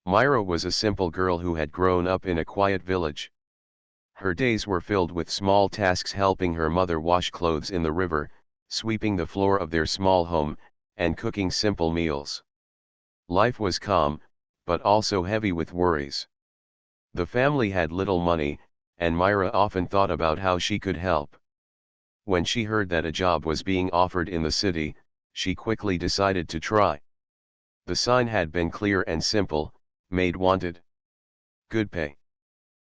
Myra was a simple girl who had grown up in a quiet village. Her days were filled with small tasks, helping her mother wash clothes in the river, sweeping the floor of their small home, and cooking simple meals. Life was calm, but also heavy with worries. The family had little money, and Myra often thought about how she could help. When she heard that a job was being offered in the city, she quickly decided to try. The sign had been clear and simple: maid wanted. Good pay.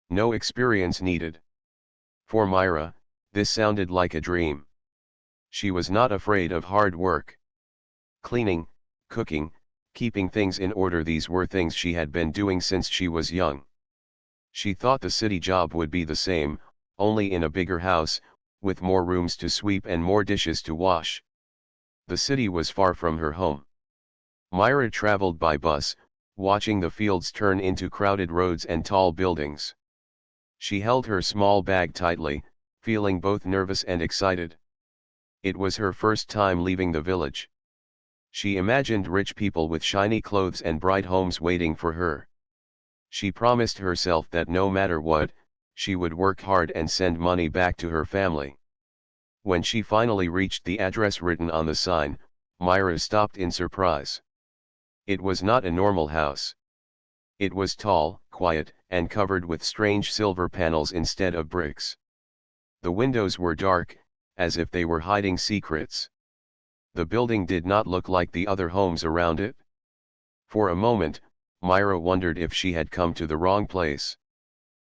No experience needed. For Myra, this sounded like a dream. She was not afraid of hard work. Cleaning, cooking, keeping things in order, these were things she had been doing since she was young. She thought the city job would be the same, only in a bigger house, with more rooms to sweep and more dishes to wash. The city was far from her home. Myra traveled by bus, watching the fields turn into crowded roads and tall buildings. She held her small bag tightly, feeling both nervous and excited. It was her first time leaving the village. She imagined rich people with shiny clothes and bright homes waiting for her. She promised herself that no matter what, she would work hard and send money back to her family. When she finally reached the address written on the sign, Myra stopped in surprise. It was not a normal house. It was tall, quiet, and covered with strange silver panels instead of bricks. The windows were dark, as if they were hiding secrets. The building did not look like the other homes around it. For a moment, Myra wondered if she had come to the wrong place.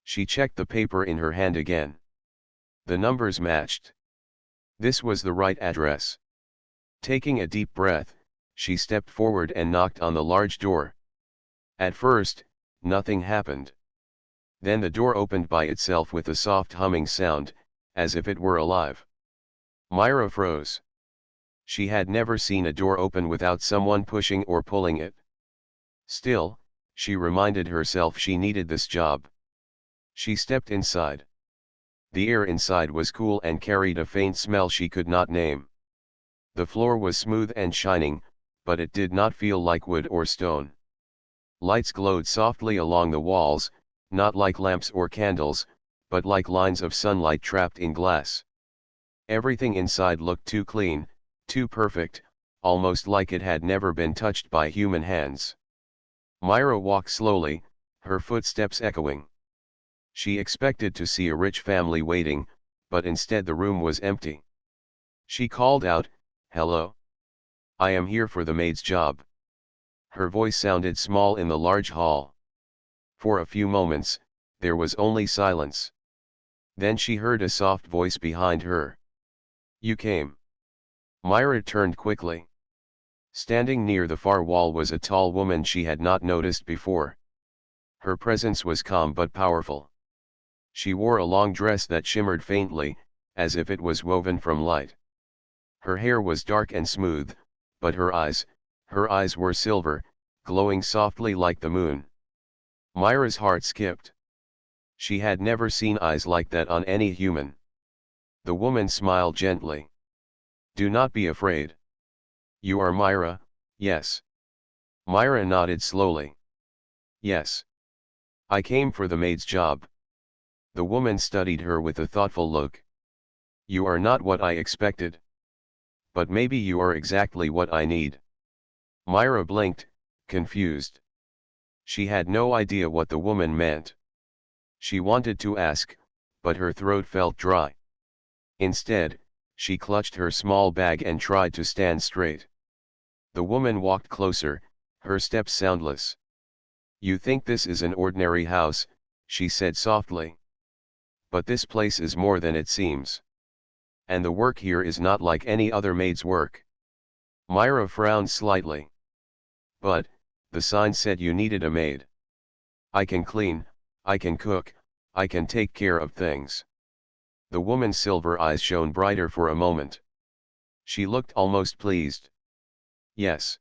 She checked the paper in her hand again. The numbers matched. This was the right address. Taking a deep breath, she stepped forward and knocked on the large door. At first, nothing happened. Then the door opened by itself with a soft humming sound, as if it were alive. Myra froze. She had never seen a door open without someone pushing or pulling it. Still, she reminded herself she needed this job. She stepped inside. The air inside was cool and carried a faint smell she could not name. The floor was smooth and shining, but it did not feel like wood or stone. Lights glowed softly along the walls, not like lamps or candles, but like lines of sunlight trapped in glass. Everything inside looked too clean, too perfect, almost like it had never been touched by human hands. Myra walked slowly, her footsteps echoing. She expected to see a rich family waiting, but instead the room was empty. She called out, "Hello. I am here for the maid's job." Her voice sounded small in the large hall. For a few moments, there was only silence. Then she heard a soft voice behind her. "You came." Myra turned quickly. Standing near the far wall was a tall woman she had not noticed before. Her presence was calm but powerful. She wore a long dress that shimmered faintly, as if it was woven from light. Her hair was dark and smooth, but her eyes were silver, glowing softly like the moon. Myra's heart skipped. She had never seen eyes like that on any human. The woman smiled gently. "Do not be afraid. You are Myra, yes?" Myra nodded slowly. "Yes. I came for the maid's job." The woman studied her with a thoughtful look. "You are not what I expected. But maybe you are exactly what I need." Myra blinked, confused. She had no idea what the woman meant. She wanted to ask, but her throat felt dry. Instead, she clutched her small bag and tried to stand straight. The woman walked closer, her steps soundless. "You think this is an ordinary house," she said softly. "But this place is more than it seems. And the work here is not like any other maid's work." Myra frowned slightly. "But, the sign said you needed a maid." "I can clean, I can cook, I can take care of things." The woman's silver eyes shone brighter for a moment. She looked almost pleased. "Yes.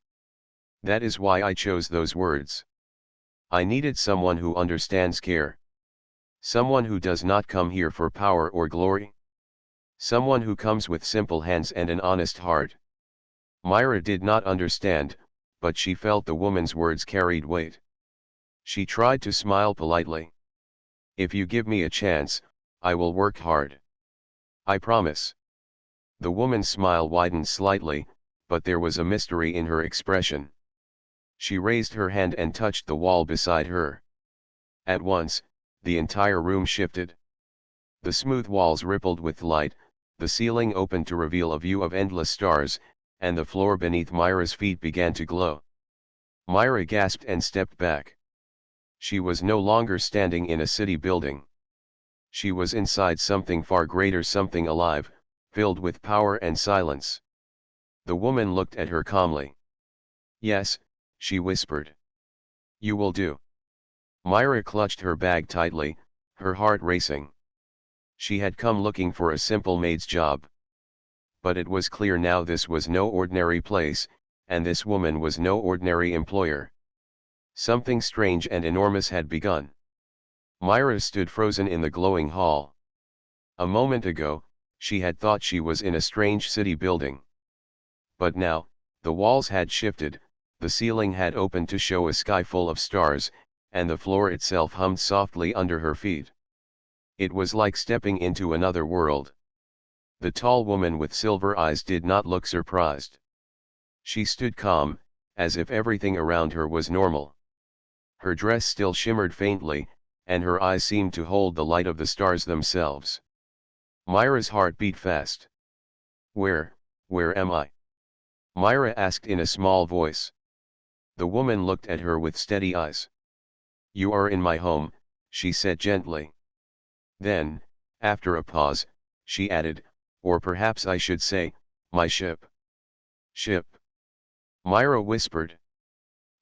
That is why I chose those words. I needed someone who understands care. Someone who does not come here for power or glory. Someone who comes with simple hands and an honest heart." Myra did not understand, but she felt the woman's words carried weight. She tried to smile politely. If you give me a chance, I will work hard. I promise. The woman's smile widened slightly, but there was a mystery in her expression. She raised her hand and touched the wall beside her. At once, the entire room shifted. The smooth walls rippled with light, the ceiling opened to reveal a view of endless stars, and the floor beneath Myra's feet began to glow. Myra gasped and stepped back. She was no longer standing in a city building. She was inside something far greater, something alive, filled with power and silence. The woman looked at her calmly. Yes, she whispered. You will do. Myra clutched her bag tightly, her heart racing. She had come looking for a simple maid's job. But it was clear now this was no ordinary place, and this woman was no ordinary employer. Something strange and enormous had begun. Myra stood frozen in the glowing hall. A moment ago, she had thought she was in a strange city building. But now, the walls had shifted, the ceiling had opened to show a sky full of stars, and the floor itself hummed softly under her feet. It was like stepping into another world. The tall woman with silver eyes did not look surprised. She stood calm, as if everything around her was normal. Her dress still shimmered faintly, and her eyes seemed to hold the light of the stars themselves. Myra's heart beat fast. Where am I? Myra asked in a small voice. The woman looked at her with steady eyes. You are in my home, she said gently. Then, after a pause, she added, or perhaps I should say, my ship. Ship? Myra whispered.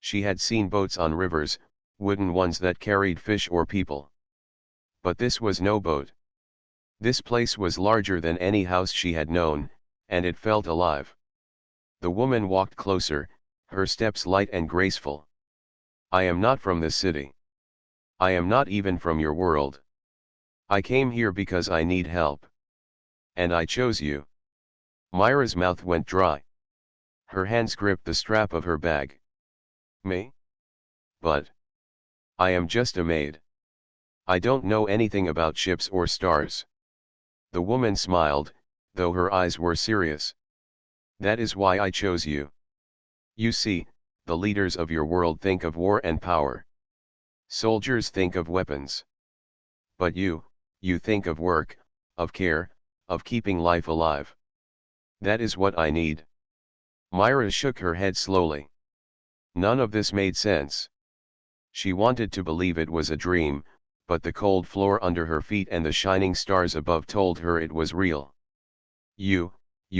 She had seen boats on rivers, wooden ones that carried fish or people. But this was no boat. This place was larger than any house she had known, and it felt alive. The woman walked closer, her steps light and graceful. I am not from this city. I am not even from your world. I came here because I need help. And I chose you. Myra's mouth went dry. Her hands gripped the strap of her bag. Me? But I am just a maid. I don't know anything about ships or stars. The woman smiled, though her eyes were serious. That is why I chose you. You see, the leaders of your world think of war and power. Soldiers think of weapons. But you think of work, of care, of keeping life alive. That is what I need. Myra shook her head slowly. None of this made sense. She wanted to believe it was a dream, but the cold floor under her feet and the shining stars above told her it was real. You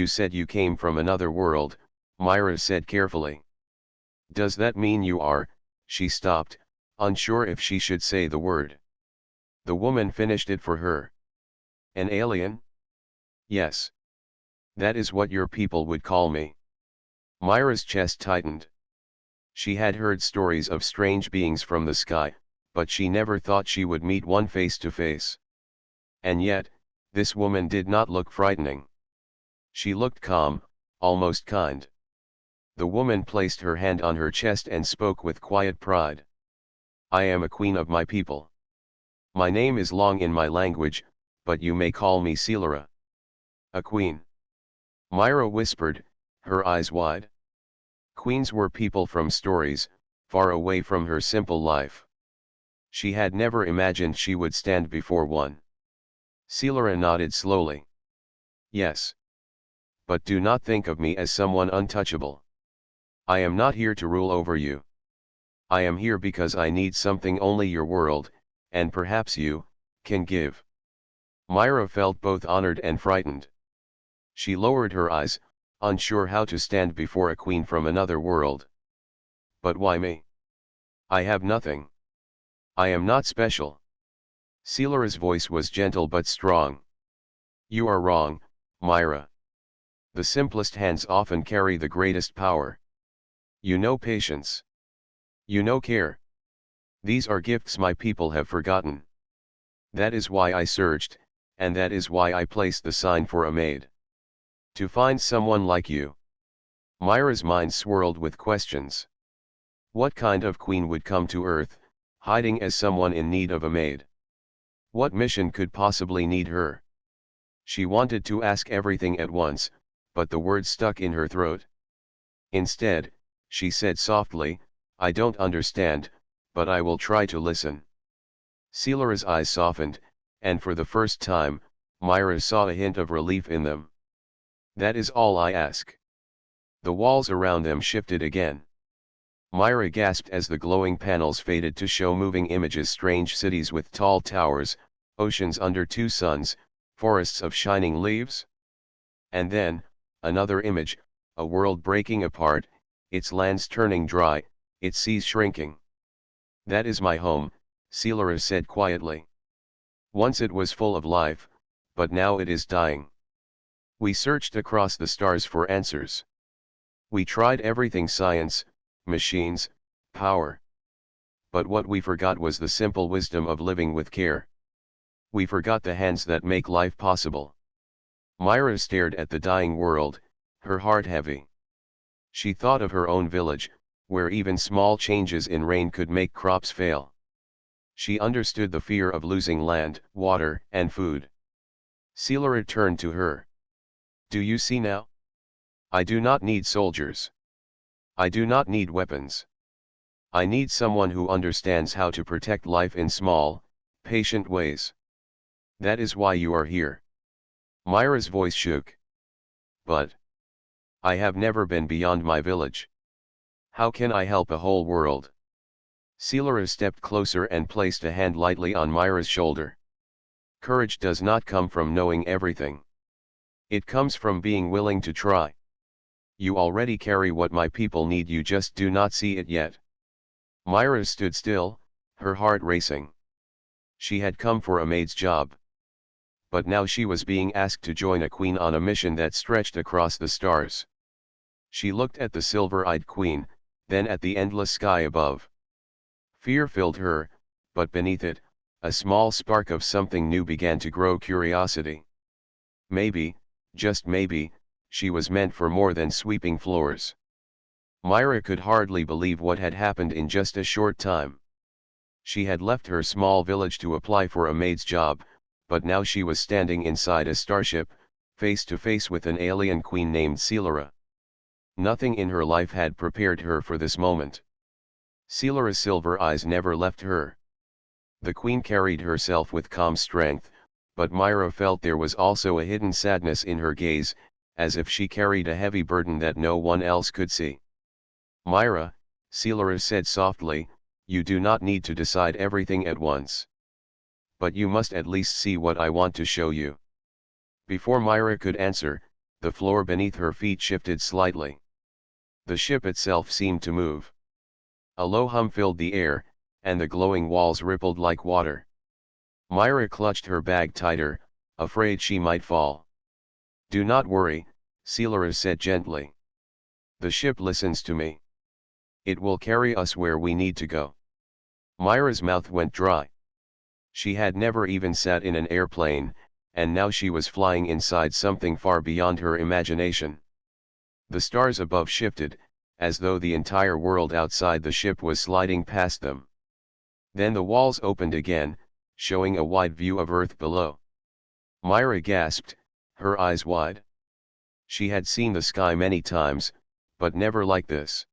said you came from another world, Myra said carefully. Does that mean you are? She stopped, unsure if she should say the word. The woman finished it for her. An alien? Yes. That is what your people would call me. Myra's chest tightened. She had heard stories of strange beings from the sky, but she never thought she would meet one face to face. And yet, this woman did not look frightening. She looked calm, almost kind. The woman placed her hand on her chest and spoke with quiet pride. I am a queen of my people. My name is long in my language, but you may call me Celera. A queen. Myra whispered, her eyes wide. Queens were people from stories, far away from her simple life. She had never imagined she would stand before one. Celera nodded slowly. Yes. But do not think of me as someone untouchable. I am not here to rule over you. I am here because I need something only your world, and perhaps you, can give. Myra felt both honored and frightened. She lowered her eyes, unsure how to stand before a queen from another world. But why me? I have nothing. I am not special. Celera's voice was gentle but strong. You are wrong, Myra. The simplest hands often carry the greatest power. You know patience. You know care. These are gifts my people have forgotten. That is why I searched, and that is why I placed the sign for a maid. To find someone like you. Myra's mind swirled with questions. What kind of queen would come to Earth, hiding as someone in need of a maid. What mission could possibly need her? She wanted to ask everything at once, but the words stuck in her throat. Instead, she said softly, "I don't understand, but I will try to listen." Celera's eyes softened, and for the first time, Myra saw a hint of relief in them. "That is all I ask." The walls around them shifted again. Myra gasped as the glowing panels faded to show moving images: strange cities with tall towers, oceans under two suns, forests of shining leaves. And then, another image, a world breaking apart, its lands turning dry, its seas shrinking. "That is my home," Celera said quietly. "Once it was full of life, but now it is dying. We searched across the stars for answers. We tried everything: science, machines, power. But what we forgot was the simple wisdom of living with care. We forgot the hands that make life possible." Myra stared at the dying world, her heart heavy. She thought of her own village, where even small changes in rain could make crops fail. She understood the fear of losing land, water, and food. Celera turned to her. "Do you see now? I do not need soldiers. I do not need weapons. I need someone who understands how to protect life in small, patient ways. That is why you are here." Myra's voice shook. "But I have never been beyond my village. How can I help a whole world?" Celera stepped closer and placed a hand lightly on Myra's shoulder. "Courage does not come from knowing everything. It comes from being willing to try. You already carry what my people need, you just do not see it yet." Myra stood still, her heart racing. She had come for a maid's job. But now she was being asked to join a queen on a mission that stretched across the stars. She looked at the silver-eyed queen, then at the endless sky above. Fear filled her, but beneath it, a small spark of something new began to grow: curiosity. Maybe, just maybe, she was meant for more than sweeping floors. Myra could hardly believe what had happened in just a short time. She had left her small village to apply for a maid's job, but now she was standing inside a starship, face to face with an alien queen named Celera. Nothing in her life had prepared her for this moment. Celera's silver eyes never left her. The queen carried herself with calm strength, but Myra felt there was also a hidden sadness in her gaze, as if she carried a heavy burden that no one else could see. "Myra," Celera said softly, "you do not need to decide everything at once. But you must at least see what I want to show you." Before Myra could answer, the floor beneath her feet shifted slightly. The ship itself seemed to move. A low hum filled the air, and the glowing walls rippled like water. Myra clutched her bag tighter, afraid she might fall. "Do not worry," Celera said gently. "The ship listens to me. It will carry us where we need to go." Myra's mouth went dry. She had never even sat in an airplane, and now she was flying inside something far beyond her imagination. The stars above shifted, as though the entire world outside the ship was sliding past them. Then the walls opened again, showing a wide view of Earth below. Myra gasped, her eyes wide. She had seen the sky many times, but never like this.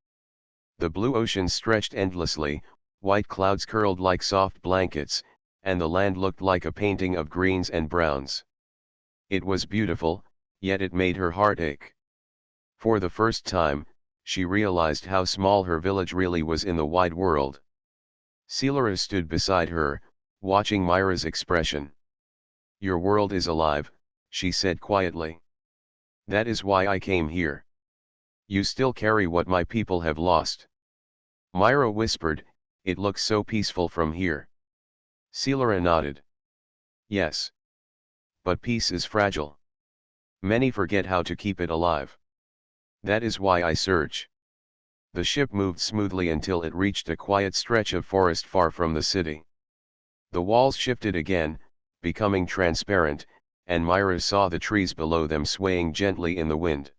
The blue ocean stretched endlessly, white clouds curled like soft blankets, and the land looked like a painting of greens and browns. It was beautiful, yet it made her heart ache. For the first time, she realized how small her village really was in the wide world. Celera stood beside her, watching Myra's expression. "Your world is alive," she said quietly. "That is why I came here. You still carry what my people have lost." Myra whispered, "It looks so peaceful from here." Celera nodded. "Yes. But peace is fragile. Many forget how to keep it alive. That is why I search." The ship moved smoothly until it reached a quiet stretch of forest far from the city. The walls shifted again, becoming transparent, and Myra saw the trees below them swaying gently in the wind.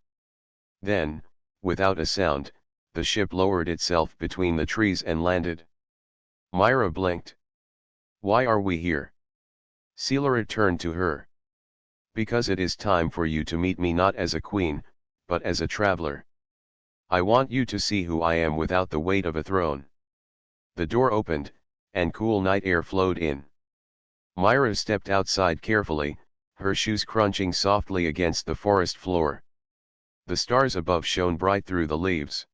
Then, without a sound, the ship lowered itself between the trees and landed. Myra blinked. Why are we here? Seelara turned to her. Because it is time for you to meet me not as a queen, but as a traveler. I want you to see who I am without the weight of a throne. The door opened, and cool night air flowed in. Myra stepped outside carefully, her shoes crunching softly against the forest floor. The stars above shone bright through the leaves.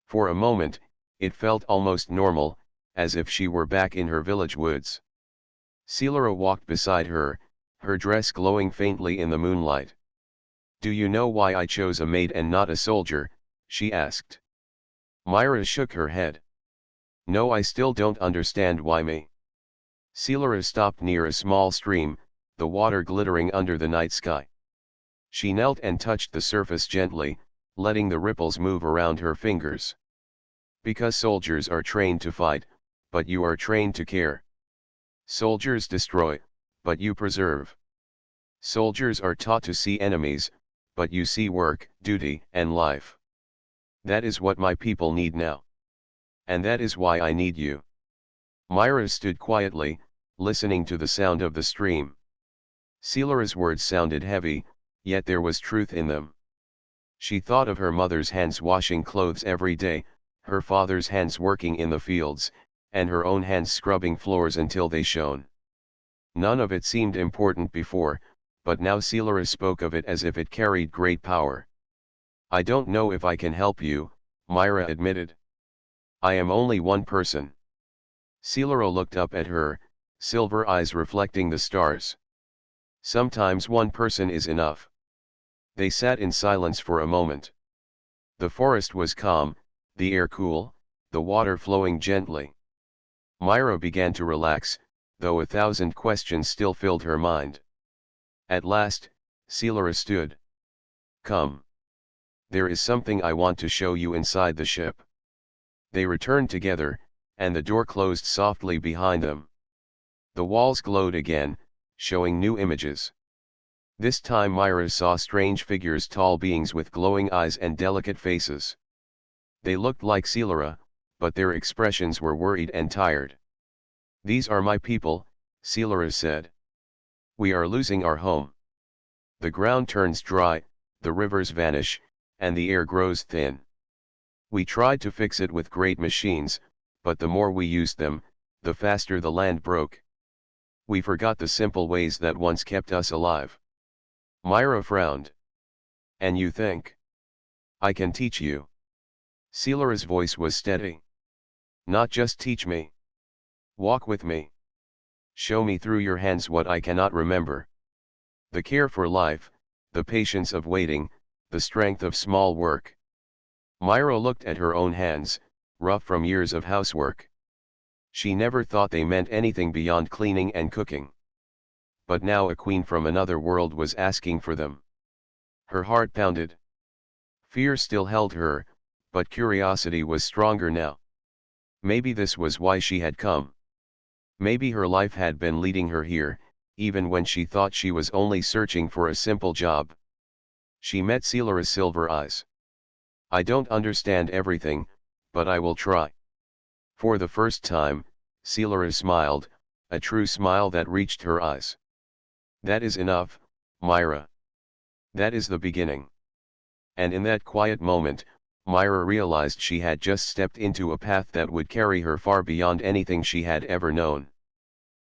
For a moment, it felt almost normal, as if she were back in her village woods. Seelara walked beside her, her dress glowing faintly in the moonlight. Do you know why I chose a maid and not a soldier? She asked. Myra shook her head. No, I still don't understand why me. Seelara stopped near a small stream, the water glittering under the night sky. She knelt and touched the surface gently, letting the ripples move around her fingers. Because soldiers are trained to fight, but you are trained to care. Soldiers destroy, but you preserve. Soldiers are taught to see enemies, but you see work, duty, and life. That is what my people need now. And that is why I need you. Myra stood quietly, listening to the sound of the stream. Seelara's words sounded heavy, yet there was truth in them. She thought of her mother's hands washing clothes every day, her father's hands working in the fields, and her own hands scrubbing floors until they shone. None of it seemed important before, but now Seelara spoke of it as if it carried great power. I don't know if I can help you, Myra admitted. I am only one person. Seelara looked up at her, silver eyes reflecting the stars. Sometimes one person is enough. They sat in silence for a moment. The forest was calm, the air cool, the water flowing gently. Myra began to relax, though 1,000 questions still filled her mind. At last, Seelara stood. Come. There is something I want to show you inside the ship. They returned together, and the door closed softly behind them. The walls glowed again, showing new images. This time Myra saw strange figures, tall beings with glowing eyes and delicate faces. They looked like Seelara, but their expressions were worried and tired. These are my people, Seelara said. We are losing our home. The ground turns dry, the rivers vanish, and the air grows thin. We tried to fix it with great machines, but the more we used them, the faster the land broke. We forgot the simple ways that once kept us alive. Myra frowned. And you think? I can teach you. Seelara's voice was steady. Not just teach me. Walk with me. Show me through your hands what I cannot remember. The care for life, the patience of waiting, the strength of small work. Myra looked at her own hands, rough from years of housework. She never thought they meant anything beyond cleaning and cooking. But now a queen from another world was asking for them. Her heart pounded. Fear still held her, but curiosity was stronger now. Maybe this was why she had come. Maybe her life had been leading her here, even when she thought she was only searching for a simple job. She met Seelara's silver eyes. I don't understand everything, but I will try. For the first time, Seelara smiled, a true smile that reached her eyes. That is enough, Myra. That is the beginning. And in that quiet moment, Myra realized she had just stepped into a path that would carry her far beyond anything she had ever known.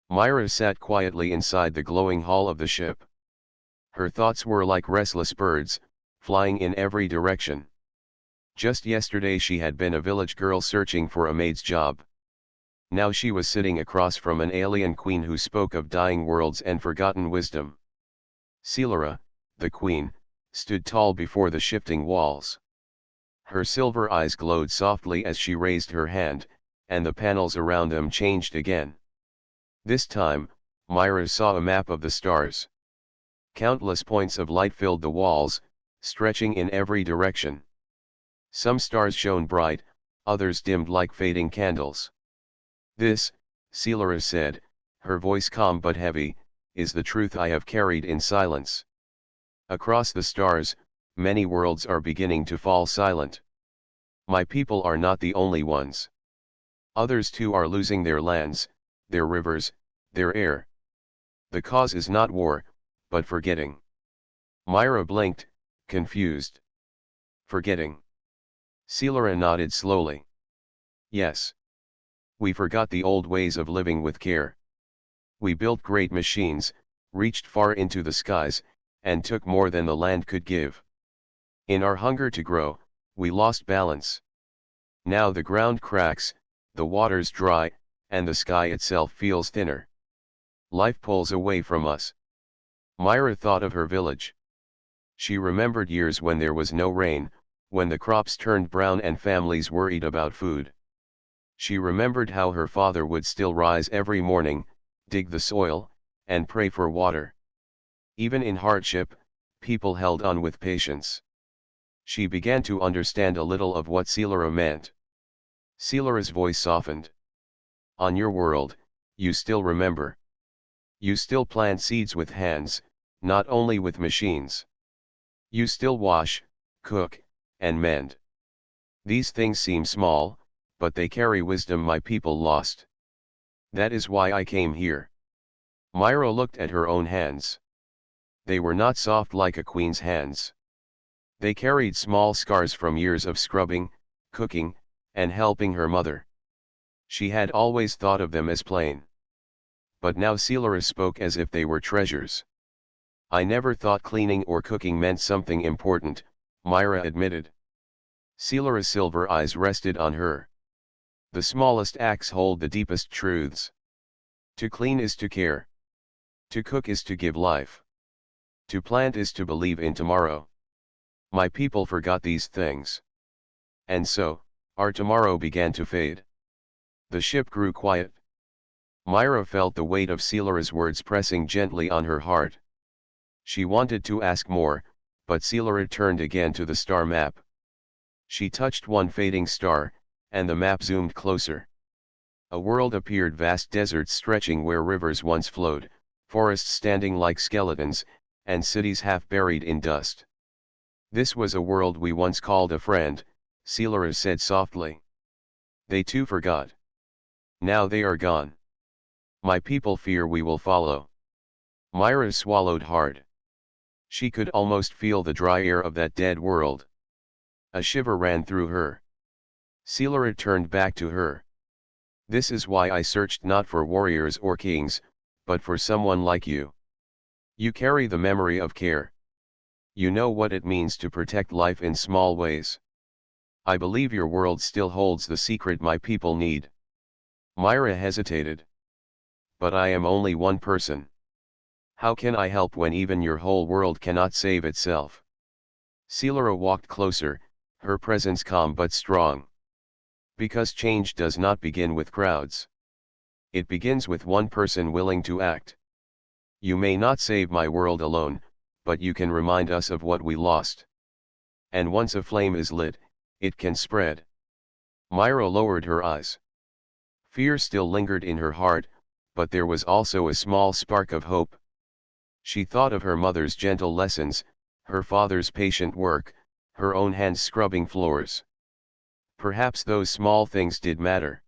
Myra sat quietly inside the glowing hull of the ship. Her thoughts were like restless birds, flying in every direction. Just yesterday she had been a village girl searching for a maid's job. Now she was sitting across from an alien queen who spoke of dying worlds and forgotten wisdom. Seelara, the queen, stood tall before the shifting walls. Her silver eyes glowed softly as she raised her hand, and the panels around them changed again. This time, Myra saw a map of the stars. Countless points of light filled the walls, stretching in every direction. Some stars shone bright, others dimmed like fading candles. This, Seelara said, her voice calm but heavy, is the truth I have carried in silence. Across the stars, many worlds are beginning to fall silent. My people are not the only ones. Others too are losing their lands, their rivers, their air. The cause is not war, but forgetting. Myra blinked, confused. Forgetting. Selara nodded slowly. Yes. We forgot the old ways of living with care. We built great machines, reached far into the skies, and took more than the land could give. In our hunger to grow, we lost balance. Now the ground cracks, the waters dry, and the sky itself feels thinner. Life pulls away from us. Myra thought of her village. She remembered years when there was no rain, when the crops turned brown and families worried about food. She remembered how her father would still rise every morning, dig the soil, and pray for water. Even in hardship, people held on with patience. She began to understand a little of what Selara meant. Selara's voice softened. On your world, you still remember. You still plant seeds with hands, not only with machines. You still wash, cook, and mend. These things seem small, but they carry wisdom my people lost. That is why I came here. Myra looked at her own hands. They were not soft like a queen's hands. They carried small scars from years of scrubbing, cooking, and helping her mother. She had always thought of them as plain. But now Selara spoke as if they were treasures. I never thought cleaning or cooking meant something important, Myra admitted. Selara's silver eyes rested on her. The smallest acts hold the deepest truths. To clean is to care. To cook is to give life. To plant is to believe in tomorrow. My people forgot these things. And so, our tomorrow began to fade. The ship grew quiet. Myra felt the weight of Selara's words pressing gently on her heart. She wanted to ask more, but Selara turned again to the star map. She touched one fading star, and the map zoomed closer. A world appeared, vast deserts stretching where rivers once flowed, forests standing like skeletons, and cities half buried in dust. This was a world we once called a friend, Selara said softly. They too forgot. Now they are gone. My people fear we will follow. Myra swallowed hard. She could almost feel the dry air of that dead world. A shiver ran through her. Selara turned back to her. This is why I searched not for warriors or kings, but for someone like you. You carry the memory of care. You know what it means to protect life in small ways. I believe your world still holds the secret my people need. Myra hesitated. But I am only one person. How can I help when even your whole world cannot save itself? Selara walked closer, her presence calm but strong. Because change does not begin with crowds. It begins with one person willing to act. You may not save my world alone, but you can remind us of what we lost. And once a flame is lit, it can spread. Myra lowered her eyes. Fear still lingered in her heart, but there was also a small spark of hope. She thought of her mother's gentle lessons, her father's patient work, her own hands scrubbing floors. Perhaps those small things did matter.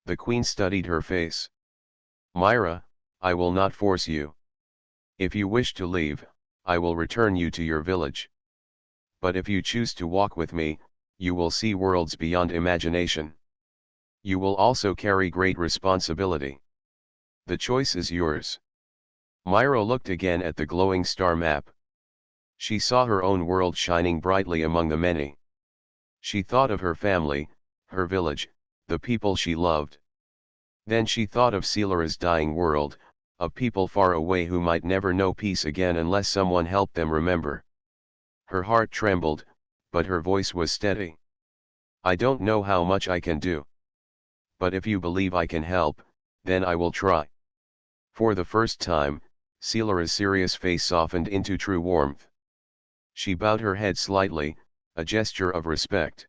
The queen studied her face. Myra, I will not force you. If you wish to leave, I will return you to your village. But if you choose to walk with me, you will see worlds beyond imagination. You will also carry great responsibility. The choice is yours. Myra looked again at the glowing star map. She saw her own world shining brightly among the many. She thought of her family, her village, the people she loved. Then she thought of Selara's dying world, of people far away who might never know peace again unless someone helped them remember. Her heart trembled, but her voice was steady. I don't know how much I can do. But if you believe I can help, then I will try. For the first time, Selara's serious face softened into true warmth. She bowed her head slightly, a gesture of respect.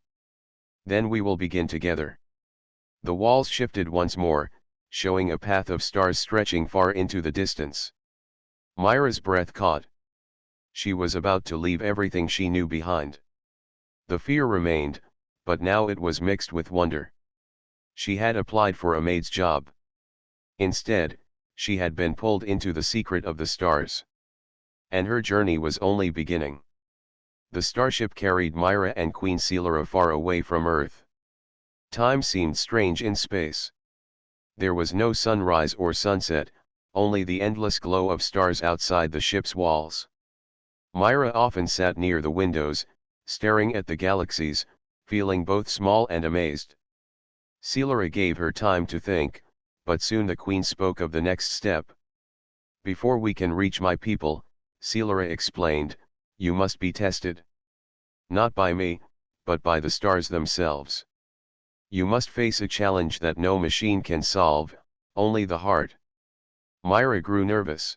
Then we will begin together. The walls shifted once more, showing a path of stars stretching far into the distance. Myra's breath caught. She was about to leave everything she knew behind. The fear remained, but now it was mixed with wonder. She had applied for a maid's job. Instead, she had been pulled into the secret of the stars. And her journey was only beginning. The starship carried Myra and Queen Sealara far away from Earth. Time seemed strange in space. There was no sunrise or sunset, only the endless glow of stars outside the ship's walls. Myra often sat near the windows, staring at the galaxies, feeling both small and amazed. Sealara gave her time to think, but soon the Queen spoke of the next step. "Before we can reach my people," Sealara explained, "you must be tested. Not by me, but by the stars themselves. You must face a challenge that no machine can solve, only the heart." Myra grew nervous.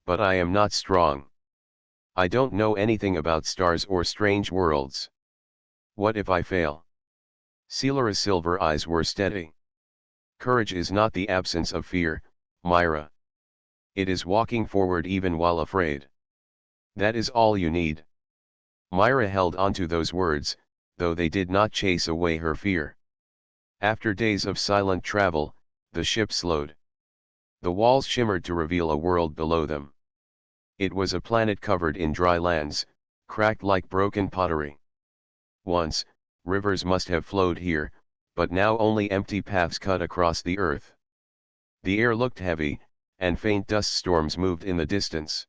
"But I am not strong. I don't know anything about stars or strange worlds. What if I fail?" Sealara's silver eyes were steady. "Courage is not the absence of fear, Myra. It is walking forward even while afraid. That is all you need." Myra held onto those words, though they did not chase away her fear. After days of silent travel, the ship slowed. The walls shimmered to reveal a world below them. It was a planet covered in dry lands, cracked like broken pottery. Once, rivers must have flowed here, but now only empty paths cut across the earth. The air looked heavy, and faint dust storms moved in the distance.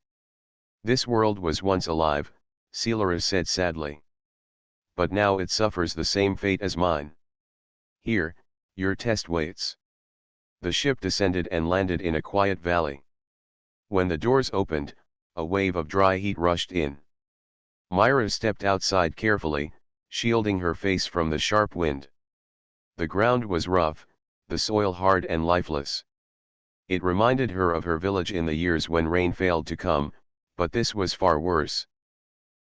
"This world was once alive," Sealara said sadly. "But now it suffers the same fate as mine. Here, your test waits." The ship descended and landed in a quiet valley. When the doors opened, a wave of dry heat rushed in. Myra stepped outside carefully, shielding her face from the sharp wind. The ground was rough, the soil hard and lifeless. It reminded her of her village in the years when rain failed to come, but this was far worse.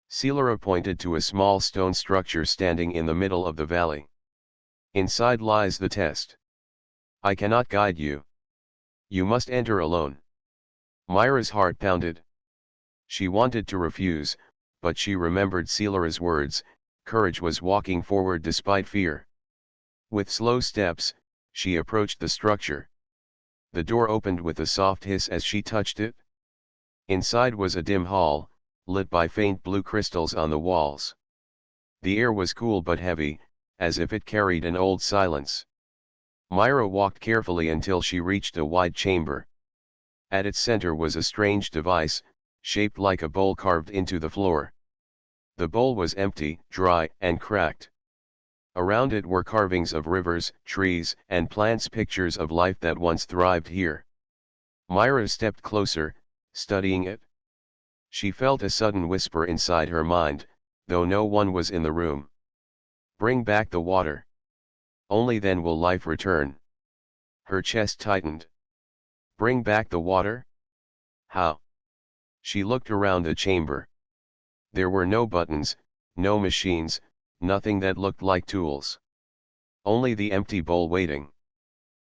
Sealara pointed to a small stone structure standing in the middle of the valley. "Inside lies the test. I cannot guide you. You must enter alone." Myra's heart pounded. She wanted to refuse, but she remembered Sealara's words, courage was walking forward despite fear. With slow steps, she approached the structure. The door opened with a soft hiss as she touched it. Inside was a dim hall, lit by faint blue crystals on the walls. The air was cool but heavy, as if it carried an old silence. Myra walked carefully until she reached a wide chamber. At its center was a strange device, shaped like a bowl carved into the floor. The bowl was empty, dry, and cracked. Around it were carvings of rivers, trees, and plants, pictures of life that once thrived here. Myra stepped closer, studying it. She felt a sudden whisper inside her mind, though no one was in the room. "Bring back the water. Only then will life return." Her chest tightened. Bring back the water? How? She looked around the chamber. There were no buttons, no machines, nothing that looked like tools. Only the empty bowl waiting.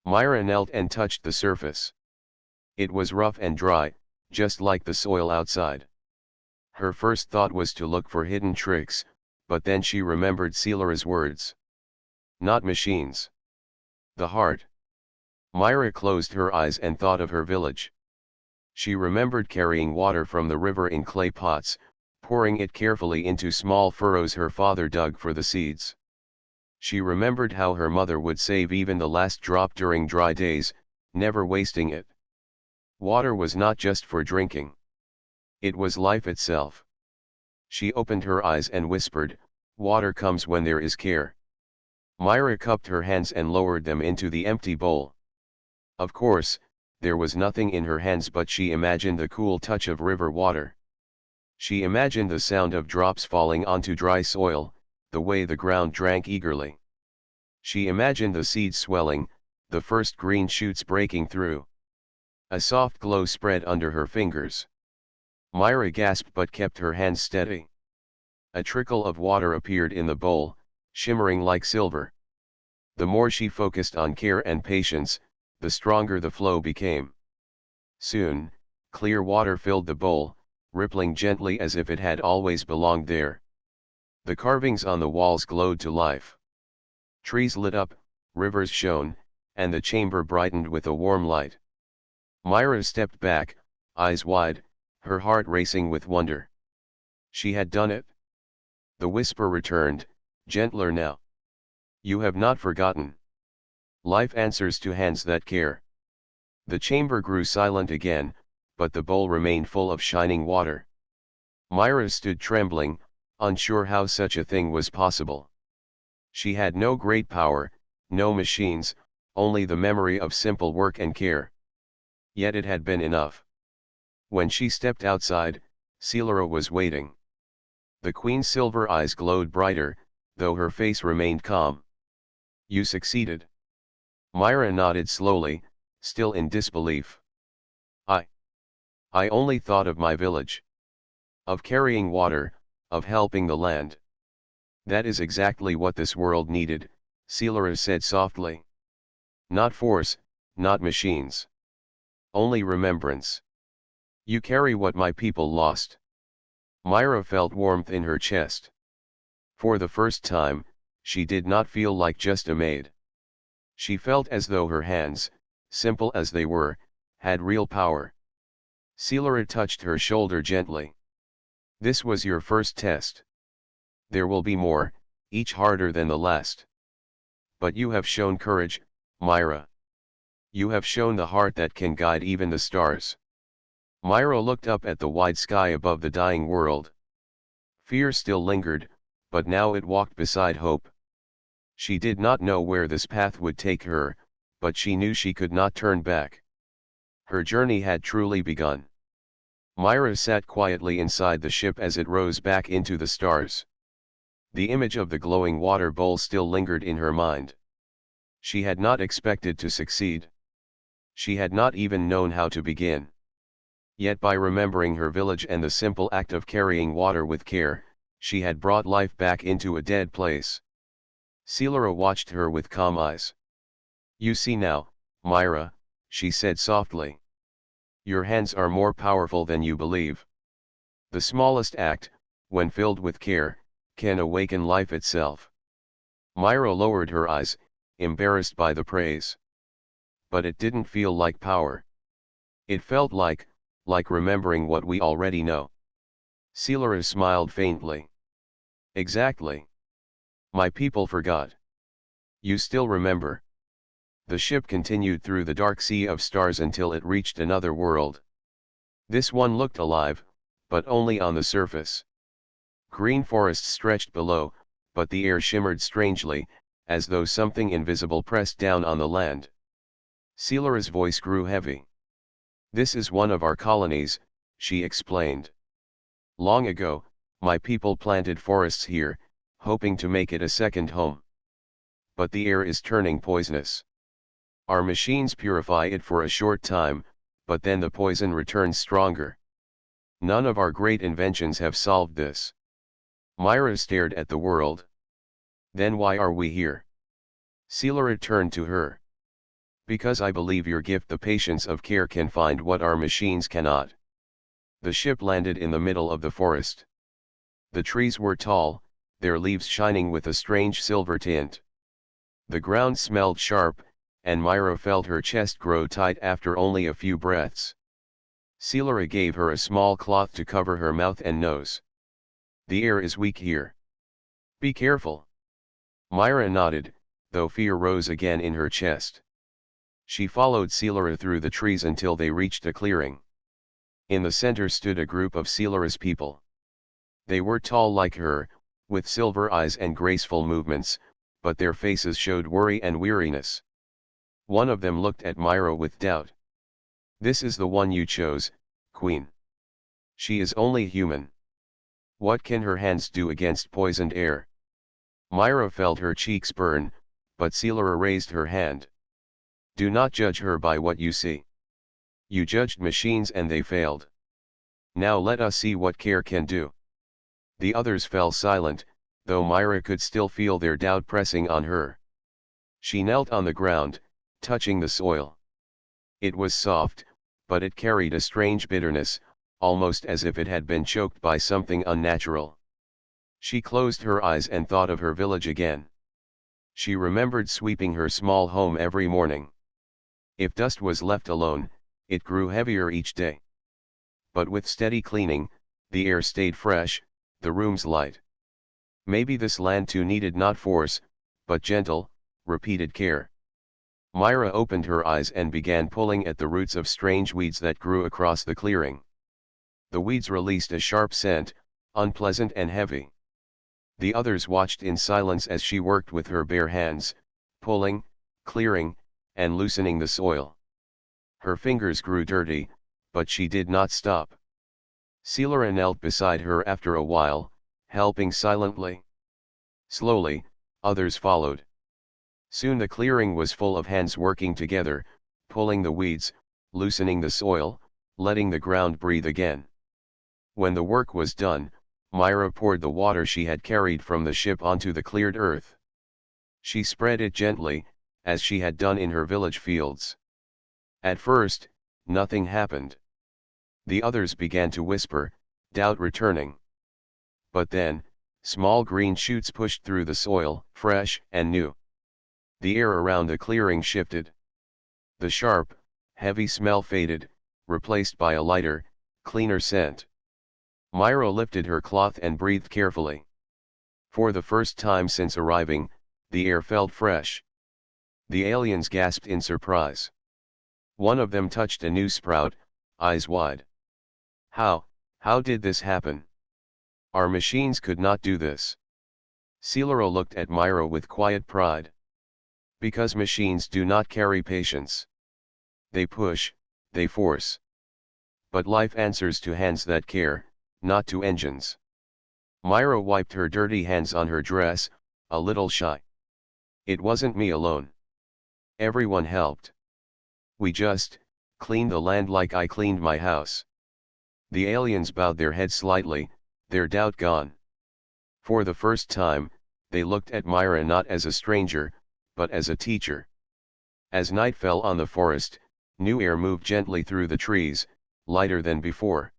Myra knelt and touched the surface. It was rough and dry, just like the soil outside. Her first thought was to look for hidden tricks, but then she remembered Sealara's words. Not machines. The heart. Myra closed her eyes and thought of her village. She remembered carrying water from the river in clay pots, pouring it carefully into small furrows her father dug for the seeds. She remembered how her mother would save even the last drop during dry days, never wasting it. Water was not just for drinking. It was life itself. She opened her eyes and whispered, "Water comes when there is care." Myra cupped her hands and lowered them into the empty bowl. Of course, there was nothing in her hands, but she imagined the cool touch of river water. She imagined the sound of drops falling onto dry soil, the way the ground drank eagerly. She imagined the seeds swelling, the first green shoots breaking through. A soft glow spread under her fingers. Myra gasped but kept her hands steady. A trickle of water appeared in the bowl, shimmering like silver. The more she focused on care and patience, the stronger the flow became. Soon, clear water filled the bowl, rippling gently as if it had always belonged there. The carvings on the walls glowed to life. Trees lit up, rivers shone, and the chamber brightened with a warm light. Myra stepped back, eyes wide, her heart racing with wonder. She had done it. The whisper returned, gentler now. You have not forgotten. Life answers to hands that care. The chamber grew silent again, but the bowl remained full of shining water. Myra stood trembling, unsure how such a thing was possible. She had no great power, no machines, only the memory of simple work and care. Yet it had been enough. When she stepped outside, Celara was waiting. The queen's silver eyes glowed brighter, though her face remained calm. You succeeded. Myra nodded slowly, still in disbelief. I only thought of my village. Of carrying water, of helping the land. That is exactly what this world needed, Celara said softly. Not force, not machines. Only remembrance. You carry what my people lost. Myra felt warmth in her chest. For the first time, she did not feel like just a maid. She felt as though her hands, simple as they were, had real power. Celara touched her shoulder gently. This was your first test. There will be more, each harder than the last. But you have shown courage, Myra. You have shown the heart that can guide even the stars. Myra looked up at the wide sky above the dying world. Fear still lingered, but now it walked beside hope. She did not know where this path would take her, but she knew she could not turn back. Her journey had truly begun. Myra sat quietly inside the ship as it rose back into the stars. The image of the glowing water bowl still lingered in her mind. She had not expected to succeed. She had not even known how to begin. Yet by remembering her village and the simple act of carrying water with care, she had brought life back into a dead place. Celara watched her with calm eyes. You see now, Myra, she said softly. Your hands are more powerful than you believe. The smallest act, when filled with care, can awaken life itself. Myra lowered her eyes, embarrassed by the praise. But it didn't feel like power. It felt like remembering what we already know. Celara smiled faintly. Exactly. My people forgot. You still remember. The ship continued through the dark sea of stars until it reached another world. This one looked alive, but only on the surface. Green forests stretched below, but the air shimmered strangely, as though something invisible pressed down on the land. Celara's voice grew heavy. This is one of our colonies, she explained. Long ago, my people planted forests here, hoping to make it a second home. But the air is turning poisonous. Our machines purify it for a short time, but then the poison returns stronger. None of our great inventions have solved this. Myra stared at the world. Then why are we here? Celara turned to her. Because I believe your gift, the patience of care, can find what our machines cannot. The ship landed in the middle of the forest. The trees were tall, their leaves shining with a strange silver tint. The ground smelled sharp, and Myra felt her chest grow tight after only a few breaths. Celara gave her a small cloth to cover her mouth and nose. The air is weak here. Be careful. Myra nodded, though fear rose again in her chest. She followed Celara through the trees until they reached a clearing. In the center stood a group of Celara's people. They were tall like her, with silver eyes and graceful movements, but their faces showed worry and weariness. One of them looked at Myra with doubt. This is the one you chose, Queen. She is only human. What can her hands do against poisoned air? Myra felt her cheeks burn, but Celara raised her hand. Do not judge her by what you see. You judged machines and they failed. Now let us see what care can do. The others fell silent, though Myra could still feel their doubt pressing on her. She knelt on the ground, touching the soil. It was soft, but it carried a strange bitterness, almost as if it had been choked by something unnatural. She closed her eyes and thought of her village again. She remembered sweeping her small home every morning. If dust was left alone, it grew heavier each day. But with steady cleaning, the air stayed fresh, the rooms light. Maybe this land too needed not force, but gentle, repeated care. Myra opened her eyes and began pulling at the roots of strange weeds that grew across the clearing. The weeds released a sharp scent, unpleasant and heavy. The others watched in silence as she worked with her bare hands, pulling, clearing, and loosening the soil. Her fingers grew dirty, but she did not stop. Celara knelt beside her after a while, helping silently. Slowly, others followed. Soon the clearing was full of hands working together, pulling the weeds, loosening the soil, letting the ground breathe again. When the work was done, Myra poured the water she had carried from the ship onto the cleared earth. She spread it gently, as she had done in her village fields. At first, nothing happened. The others began to whisper, doubt returning. But then, small green shoots pushed through the soil, fresh and new. The air around the clearing shifted. The sharp, heavy smell faded, replaced by a lighter, cleaner scent. Myra lifted her cloth and breathed carefully. For the first time since arriving, the air felt fresh. The aliens gasped in surprise. One of them touched a new sprout, eyes wide. How did this happen? Our machines could not do this. Celara looked at Myra with quiet pride. Because machines do not carry patience. They push, they force. But life answers to hands that care, not to engines. Myra wiped her dirty hands on her dress, a little shy. It wasn't me alone. Everyone helped. We just cleaned the land like I cleaned my house. The aliens bowed their heads slightly, their doubt gone. For the first time, they looked at Myra not as a stranger, but as a teacher. As night fell on the forest, new air moved gently through the trees, lighter than before.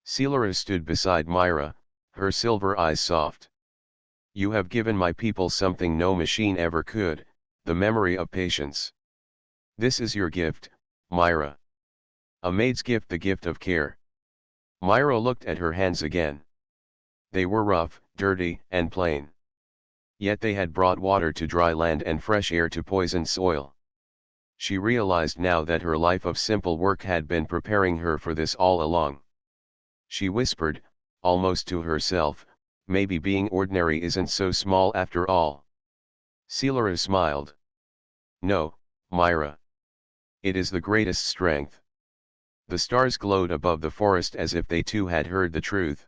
Celara stood beside Myra, her silver eyes soft. You have given my people something no machine ever could, the memory of patience. This is your gift, Myra. A maid's gift, the gift of care. Myra looked at her hands again. They were rough, dirty, and plain. Yet they had brought water to dry land and fresh air to poisoned soil. She realized now that her life of simple work had been preparing her for this all along. She whispered, almost to herself, maybe being ordinary isn't so small after all. Celara smiled. No, Myra. It is the greatest strength. The stars glowed above the forest as if they too had heard the truth.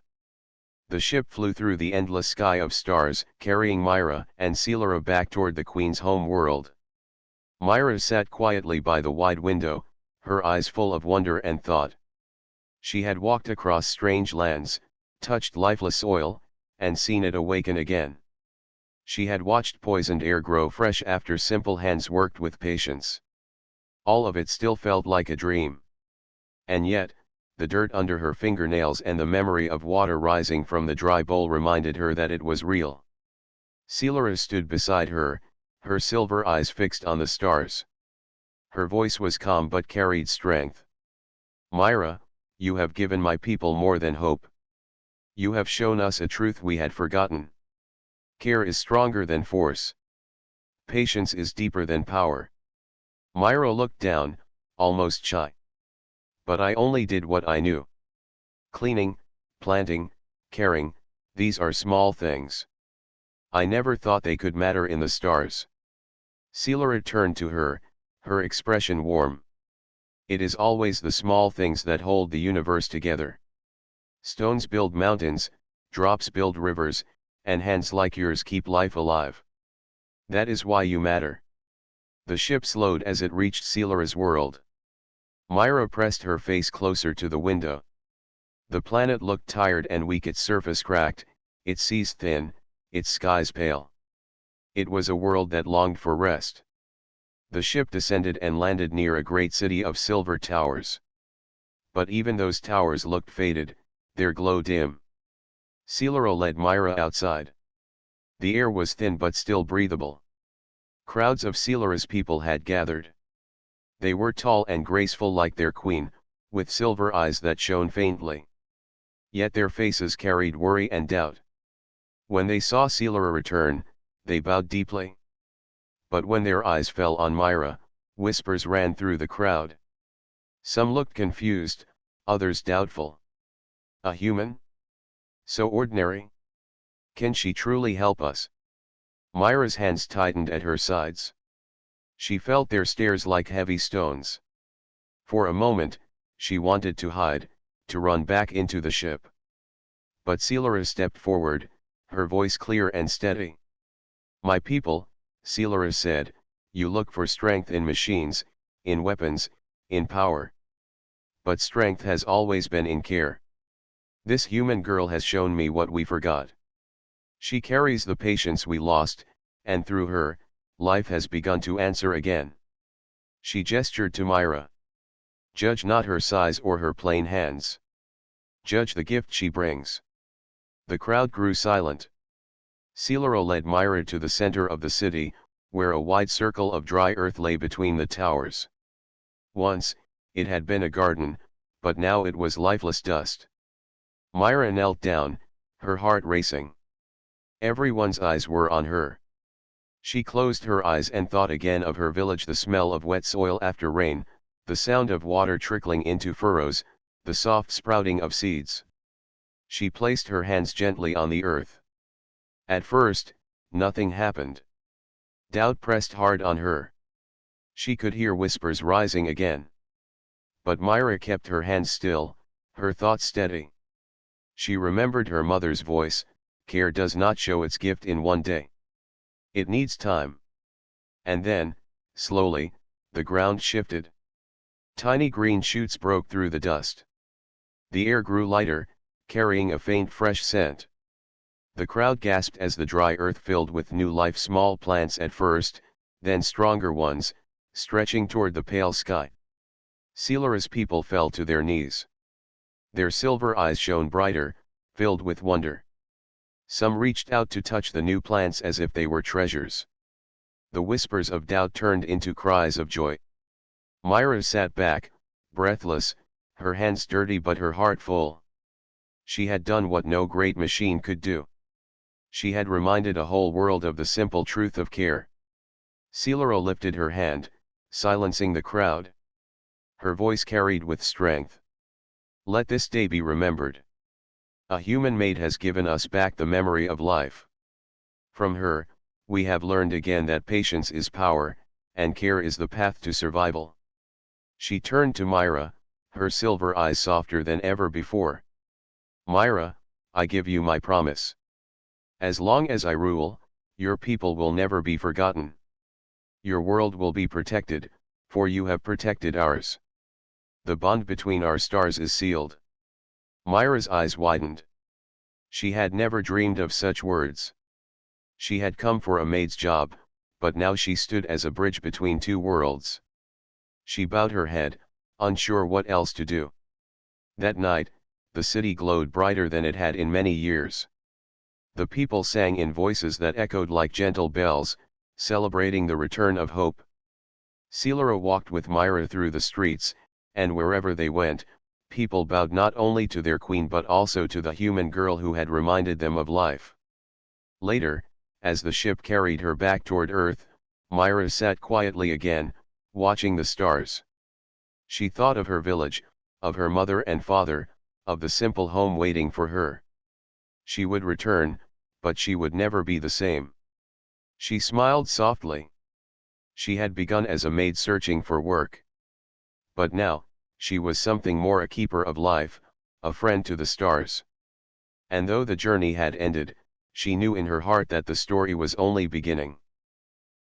The ship flew through the endless sky of stars, carrying Myra and Celara back toward the Queen's home world. Myra sat quietly by the wide window, her eyes full of wonder and thought. She had walked across strange lands, touched lifeless soil, and seen it awaken again. She had watched poisoned air grow fresh after simple hands worked with patience. All of it still felt like a dream. And yet, the dirt under her fingernails and the memory of water rising from the dry bowl reminded her that it was real. Celara stood beside her, her silver eyes fixed on the stars. Her voice was calm but carried strength. Myra, you have given my people more than hope. You have shown us a truth we had forgotten. Care is stronger than force. Patience is deeper than power. Myra looked down, almost shy. But I only did what I knew. Cleaning, planting, caring, these are small things. I never thought they could matter in the stars. Celara turned to her, her expression warm. It is always the small things that hold the universe together. Stones build mountains, drops build rivers, and hands like yours keep life alive. That is why you matter. The ship slowed as it reached Celara's world. Myra pressed her face closer to the window. The planet looked tired and weak, its surface cracked, its seas thin, its skies pale. It was a world that longed for rest. The ship descended and landed near a great city of silver towers. But even those towers looked faded, their glow dim. Celara led Myra outside. The air was thin but still breathable. Crowds of Seelara's people had gathered. They were tall and graceful like their queen, with silver eyes that shone faintly. Yet their faces carried worry and doubt. When they saw Seelara return, they bowed deeply. But when their eyes fell on Myra, whispers ran through the crowd. Some looked confused, others doubtful. A human? So ordinary? Can she truly help us? Myra's hands tightened at her sides. She felt their stares like heavy stones. For a moment, she wanted to hide, to run back into the ship. But Seelara stepped forward, her voice clear and steady. My people, Seelara said, you look for strength in machines, in weapons, in power. But strength has always been in care. This human girl has shown me what we forgot. She carries the patience we lost, and through her, life has begun to answer again. She gestured to Myra. Judge not her size or her plain hands. Judge the gift she brings. The crowd grew silent. Seelara led Myra to the center of the city, where a wide circle of dry earth lay between the towers. Once, it had been a garden, but now it was lifeless dust. Myra knelt down, her heart racing. Everyone's eyes were on her. She closed her eyes and thought again of her village, the smell of wet soil after rain, the sound of water trickling into furrows, the soft sprouting of seeds. She placed her hands gently on the earth. At first, nothing happened. Doubt pressed hard on her. She could hear whispers rising again. But Myra kept her hands still, her thoughts steady. She remembered her mother's voice, care does not show its gift in one day. It needs time. And then, slowly, the ground shifted. Tiny green shoots broke through the dust. The air grew lighter, carrying a faint fresh scent. The crowd gasped as the dry earth filled with new life, small plants at first, then stronger ones, stretching toward the pale sky. Seelara's people fell to their knees. Their silver eyes shone brighter, filled with wonder. Some reached out to touch the new plants as if they were treasures. The whispers of doubt turned into cries of joy. Myra sat back, breathless, her hands dirty but her heart full. She had done what no great machine could do. She had reminded a whole world of the simple truth of care. Seelara lifted her hand, silencing the crowd. Her voice carried with strength. Let this day be remembered. A human maid has given us back the memory of life. From her, we have learned again that patience is power, and care is the path to survival. She turned to Myra, her silver eyes softer than ever before. Myra, I give you my promise. As long as I rule, your people will never be forgotten. Your world will be protected, for you have protected ours. The bond between our stars is sealed. Myra's eyes widened. She had never dreamed of such words. She had come for a maid's job, but now she stood as a bridge between two worlds. She bowed her head, unsure what else to do. That night, the city glowed brighter than it had in many years. The people sang in voices that echoed like gentle bells, celebrating the return of hope. Seelara walked with Myra through the streets, and wherever they went, people bowed not only to their queen but also to the human girl who had reminded them of life. Later, as the ship carried her back toward Earth, Myra sat quietly again, watching the stars. She thought of her village, of her mother and father, of the simple home waiting for her. She would return, but she would never be the same. She smiled softly. She had begun as a maid searching for work. But now, she was something more, a keeper of life, a friend to the stars. And though the journey had ended, she knew in her heart that the story was only beginning.